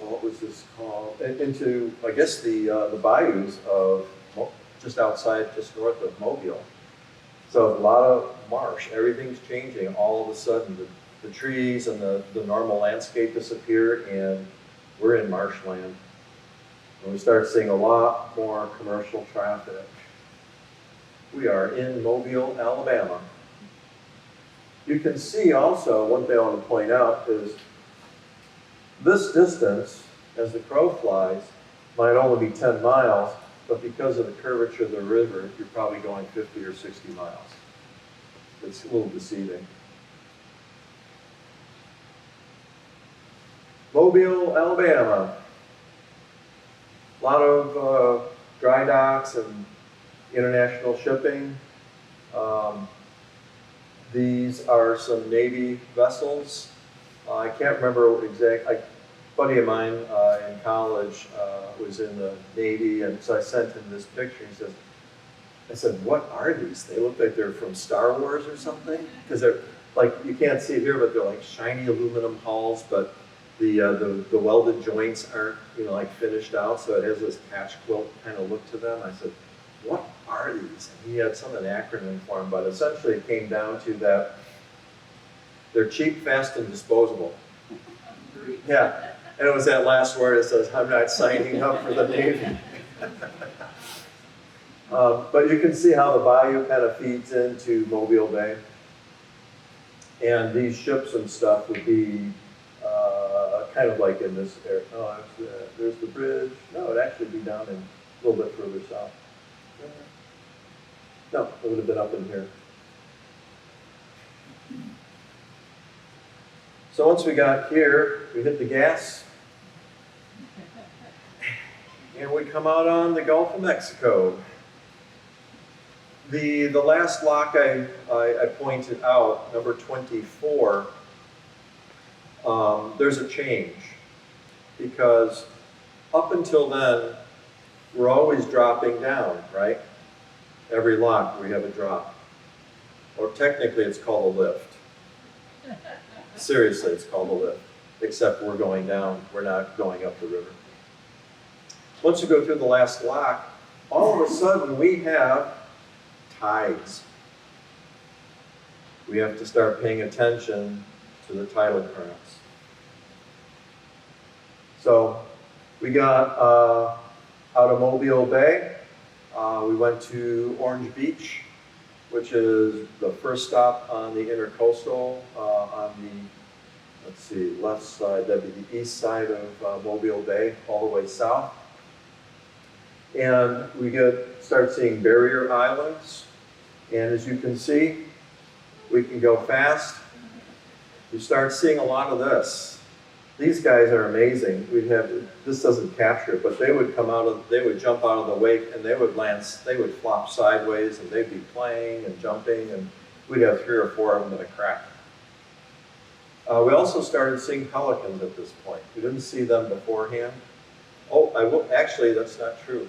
Speaker 1: what was this called? Into, I guess, the bayous of just north of Mobile. So a lot of marsh. Everything's changing all of a sudden. The trees and the normal landscape disappear, and we're in marshland. And we start seeing a lot more commercial traffic. We are in Mobile, Alabama. You can see also, one thing I want to point out is this distance, as the crow flies, might only be 10 miles, but because of the curvature of the river, you're probably going 50 or 60 miles. It's a little deceiving. Mobile, Alabama. A lot of dry docks and international shipping. These are some Navy vessels. I can't remember exactly. A buddy of mine in college was in the Navy, and so I sent him this picture. I said, what are these? They look like they're from Star Wars or something. Because they're like, you can't see it here, but they're like shiny aluminum hulls, but the welded joints aren't, like finished out, so it has this patch quilt kind of look to them. I said, what are these? And he had some an acronym for them, but essentially it came down to that They're cheap, fast, and disposable. Yeah, and it was that last word that says, I'm not signing up for the Navy. But you can see how the bayou kind of feeds into Mobile Bay. And these ships and stuff would be kind of like in this area. Oh, there's the bridge. No, it'd actually be down in a little bit further south. No, it would have been up in here. So once we got here, we hit the gas. And we come out on the Gulf of Mexico. The last lock I pointed out, number 24, there's a change. Because up until then, we're always dropping down, right? Every lock we have a drop. Or technically it's called a lift. Seriously, it's called a lift. Except we're going down, we're not going up the river. Once you go through the last lock, all of a sudden we have tides. We have to start paying attention to the tidal currents. So we got out of Mobile Bay. We went to Orange Beach, which is the first stop on the intercoastal on the, let's see, left side, that'd be the east side of Mobile Bay, all the way south. And we start seeing barrier islands. And as you can see, we can go fast. You start seeing a lot of this. These guys are amazing. This doesn't capture it, but they would jump out of the wake and they would flop sideways and they'd be playing and jumping, and we'd have 3 or 4 of them in a crack. We also started seeing pelicans at this point. We didn't see them beforehand. Oh, actually, that's not true.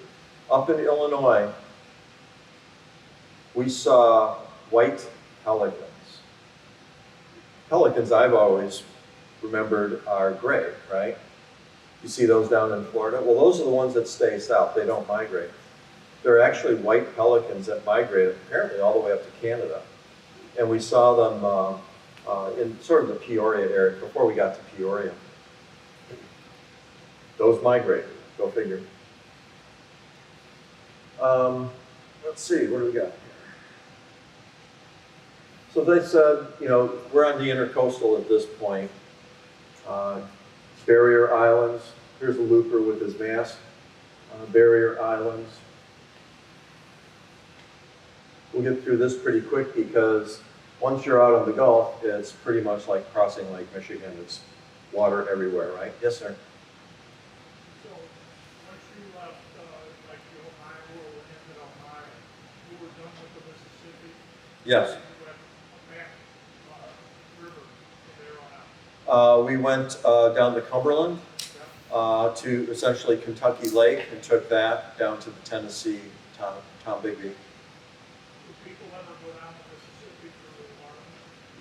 Speaker 1: Up in Illinois, we saw white pelicans. Pelicans, I've always remembered, are gray, right? You see those down in Florida? Well, those are the ones that stay south. They don't migrate. There are actually white pelicans that migrate apparently all the way up to Canada. And we saw them in sort of the Peoria area, before we got to Peoria. Those migrate, go figure. Let's see, what do we got here? So they said, we're on the intercoastal at this point. Barrier islands. Here's a looper with his mast. Barrier islands. We'll get through this pretty quick because once you're out on the Gulf, it's pretty much like crossing Lake Michigan. It's water everywhere, right? Yes, sir.
Speaker 3: So, once you left, like the Ohio or ended Ohio, you were done with the Mississippi?
Speaker 1: Yes.
Speaker 3: You went back, river from there on out?
Speaker 1: We went down the Cumberland to essentially Kentucky Lake and took that down to the Tennessee Tombigbee.
Speaker 3: Do people ever go down the Mississippi through the water?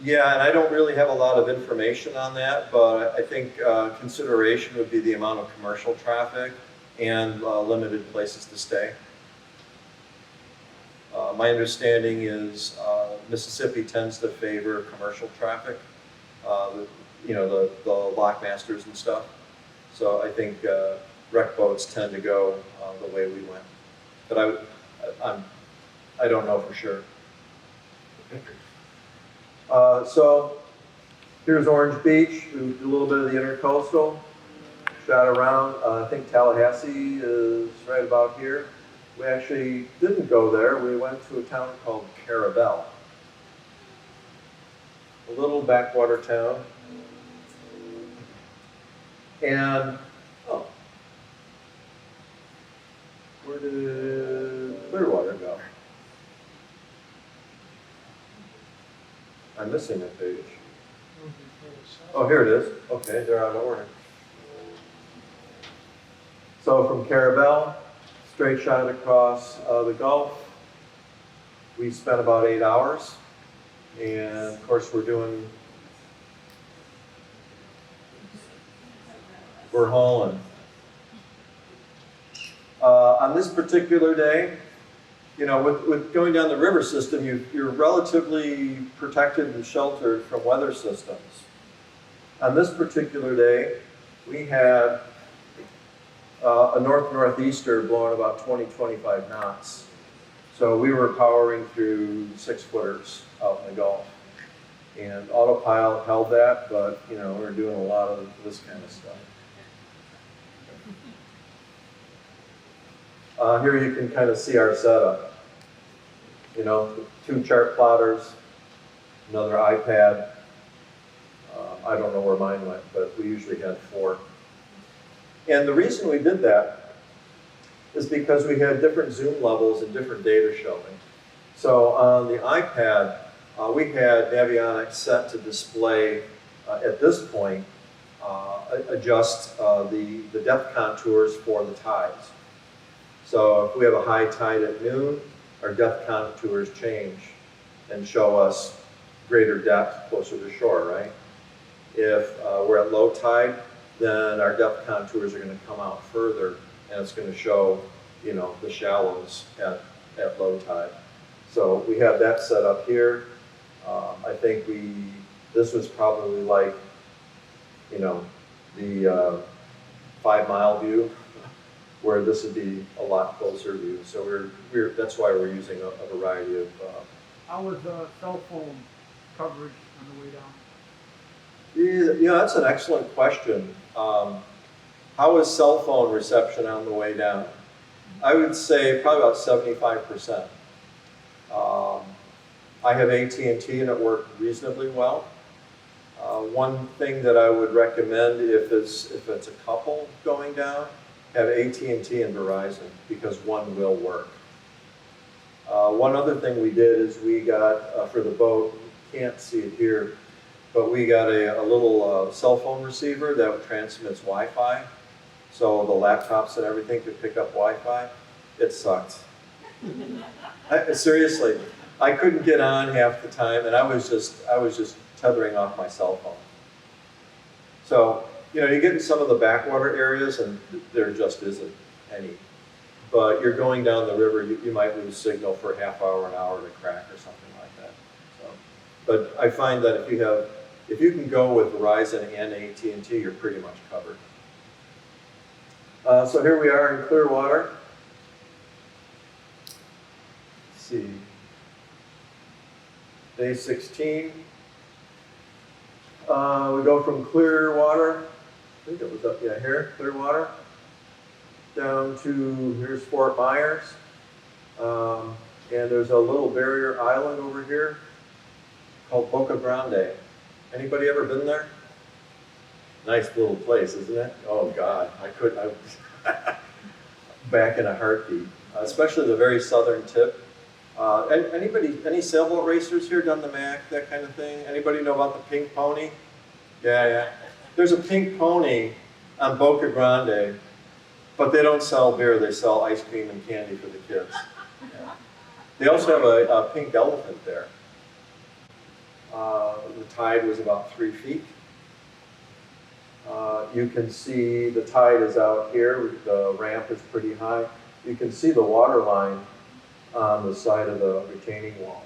Speaker 1: Yeah, and I don't really have a lot of information on that, but I think consideration would be the amount of commercial traffic and limited places to stay. My understanding is Mississippi tends to favor commercial traffic, the lockmasters and stuff. So I think wreck boats tend to go the way we went. But I don't know for sure. So here's Orange Beach. We did a little bit of the intercoastal. Shot around. I think Tallahassee is right about here. We actually didn't go there. We went to a town called Carabel. A little backwater town. And, where did Clearwater go? I'm missing a page. Oh, here it is. Okay, they're out of order. So from Carabel, straight shot across the Gulf. We spent about 8 hours. And of course we're hauling. On this particular day, you know, with going down the river system, you're relatively protected and sheltered from weather systems. On this particular day, we had a northeaster blowing about 20-25 knots. So we were powering through 6-footers out in the Gulf. And autopilot held that, but you know, we were doing a lot of this kind of stuff. Here you can kind of see our setup. You know, 2 chart plotters, another iPad. I don't know where mine went, but we usually had 4. And the reason we did that is because we had different zoom levels and different data showing. So on the iPad, we had Navionics set to display, at this point, adjust the depth contours for the tides. So if we have a high tide at noon, our depth contours change and show us greater depth closer to shore, right? If we're at low tide, then our depth contours are going to come out further, and it's going to show, you know, the shallows at low tide. So we have that set up here. I think this was probably like, you know, the 5-mile view, where this would be a lot closer view. So that's why we're using a variety of.
Speaker 3: How was cell phone coverage on the way down?
Speaker 1: Yeah, that's an excellent question. How was cell phone reception on the way down? I would say probably about 75%. I have AT&T and it worked reasonably well. One thing that I would recommend if it's a couple going down, have AT&T and Verizon, because one will work. One other thing we did is we got, for the boat, you can't see it here, but we got a little cell phone receiver that transmits Wi-Fi, so the laptops and everything could pick up Wi-Fi. It sucked. Seriously, I couldn't get on half the time, and I was just tethering off my cell phone. So, you know, you get in some of the backwater areas, and there just isn't any. But you're going down the river, you might lose signal for a half hour, an hour to crack or something like that. So, but I find that if you can go with Verizon and AT&T, you're pretty much covered. So here we are in Clearwater. Let's see. Day 16. We go from Clearwater, I think it was up, yeah, here, Clearwater, down to, here's Fort Myers. And there's a little barrier island over here called Boca Grande. Anybody ever been there? Nice little place, isn't it? Oh God, I back in a heartbeat, especially the very southern tip. Any sailboat racers here done the Mac, that kind of thing? Anybody know about the Pink Pony? Yeah. There's a Pink Pony on Boca Grande, but they don't sell beer, they sell ice cream and candy for the kids. Yeah. They also have a pink elephant there. The tide was about 3 feet. You can see the tide is out here, the ramp is pretty high. You can see the water line on the side of the retaining wall.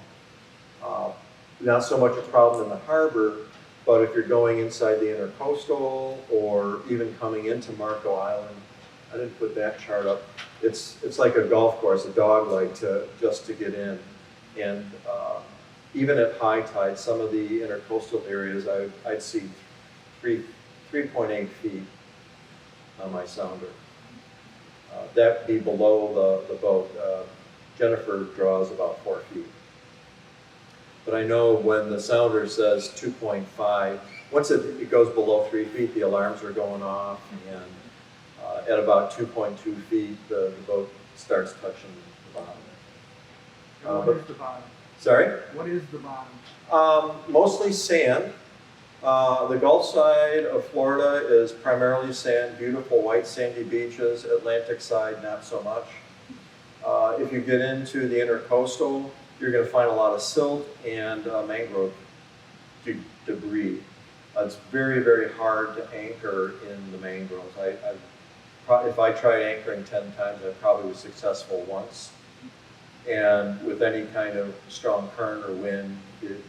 Speaker 1: Not so much a problem in the harbor, but if you're going inside the intercoastal or even coming into Marco Island, I didn't put that chart up. It's like a golf course, a dog leg just to get in. And even at high tide, some of the intercoastal areas, I'd see 3.8 feet on my sounder. That'd be below the boat. Jennifer draws about 4 feet. But I know when the sounder says 2.5, once it goes below 3 feet, the alarms are going off, and at about 2.2 feet, the boat starts touching the bottom.
Speaker 3: What is the bottom?
Speaker 1: Sorry?
Speaker 3: What is the bottom?
Speaker 1: Mostly sand. The Gulf side of Florida is primarily sand, beautiful white sandy beaches. Atlantic side, not so much. If you get into the intercoastal, you're going to find a lot of silt and mangrove debris. It's very, very hard to anchor in the mangroves. If I tried anchoring 10 times, I probably was successful once. and with any kind of strong current or wind, it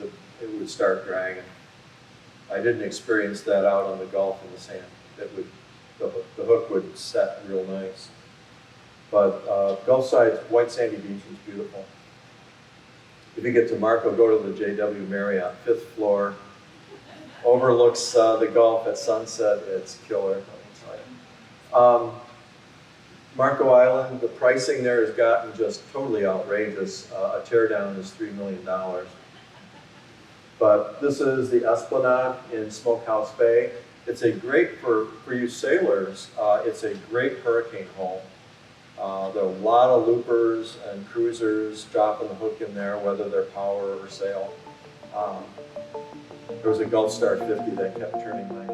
Speaker 1: would start dragging. I didn't experience that out on the Gulf in the sand. The hook would set real nice. But Gulf side, white sandy beach is beautiful. If you get to Marco, go to the JW Marriott, 5th floor. Overlooks the Gulf at sunset. It's killer, let me tell you. Marco Island, the pricing there has gotten just totally outrageous. A teardown is $3 million. But this is the Esplanade in Smokehouse Bay. It's a great, for you sailors, it's a great hurricane home. There are a lot of loopers and cruisers dropping the hook in there, whether they're power or sail. There was a Gulf Star 50 that kept turning my